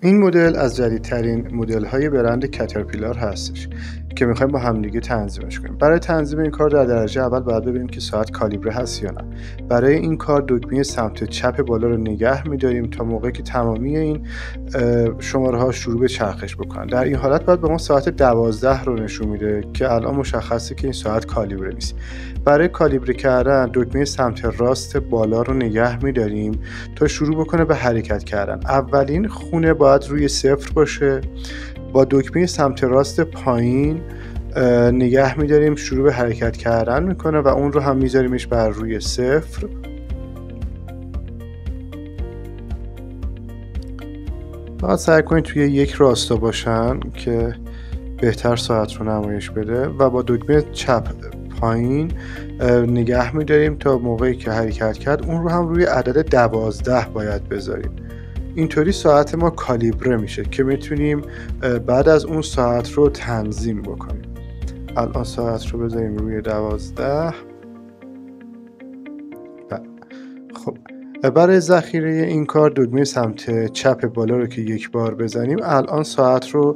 این مدل از جدیدترین مدل‌های برند کاترپیلار هستش که می‌خوایم با همدیگه تنظیمش کنیم. برای تنظیم این کار در درجه اول باید ببینیم که ساعت کالیبره هست یا نه. برای این کار دکمه سمت چپ بالا رو نگه می‌داریم تا موقعی که تمامی این شماره‌ها شروع به چرخش بکنن. در این حالت باید به ما ساعت 12 رو نشون میده که الان مشخصه که این ساعت کالیبره نیست. برای کالیبره کردن دکمه سمت راست بالا رو نگه می‌داریم تا شروع بکنه به حرکت کردن. اولین خونه باید روی 0 باشه. با دکمه سمت راست پایین نگه می‌داریم شروع به حرکت کردن میکنه و اون رو هم میذاریمش بر روی 0. باید سعی کنید توی یک راستا باشن که بهتر ساعت رو نمایش بده و با دکمه چپ پایین نگه می‌داریم تا موقعی که حرکت کرد اون رو هم روی عدد 12 باید بذاریم. اینطوری ساعت ما کالیبره میشه که میتونیم بعد از اون ساعت رو تنظیم بکنیم. الان ساعت رو بذاریم روی 12. خب برای ذخیره این کار دکمه سمت چپ بالا رو که یک بار بزنیم الان ساعت رو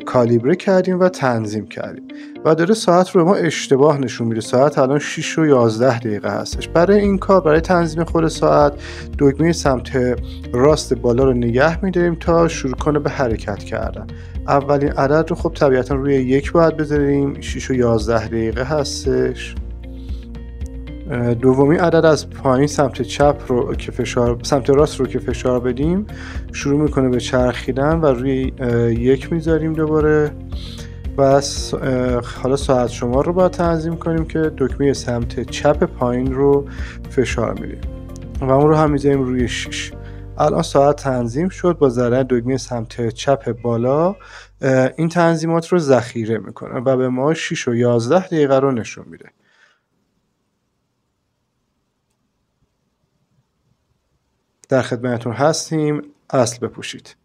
کالیبره کردیم و تنظیم کردیم و داره ساعت رو به ما اشتباه نشون میده. ساعت الان 6 و 11 دقیقه هستش. برای این کار برای تنظیم خود ساعت دکمه سمت راست بالا رو نگه میداریم تا شروع کنه به حرکت کردن. اولین عدد رو خب طبیعتا روی 1 باید بذاریم. 6 و 11 دقیقه هستش. دومین عدد از پایین سمت چپ رو که سمت راست رو که فشار بدیم شروع میکنه به چرخیدن و روی 1 میذاریم دوباره. و حالا ساعت شمار رو باید تنظیم کنیم که دکمه سمت چپ پایین رو فشار میدیم و اون رو هم میذاریم روی 6. الان ساعت تنظیم شد. با ضرب دکمه سمت چپ بالا این تنظیمات رو ذخیره میکنه و به ما 6 و 11 دقیقه رو نشون میده. در خدمتتون هستیم. اصل بپوشید.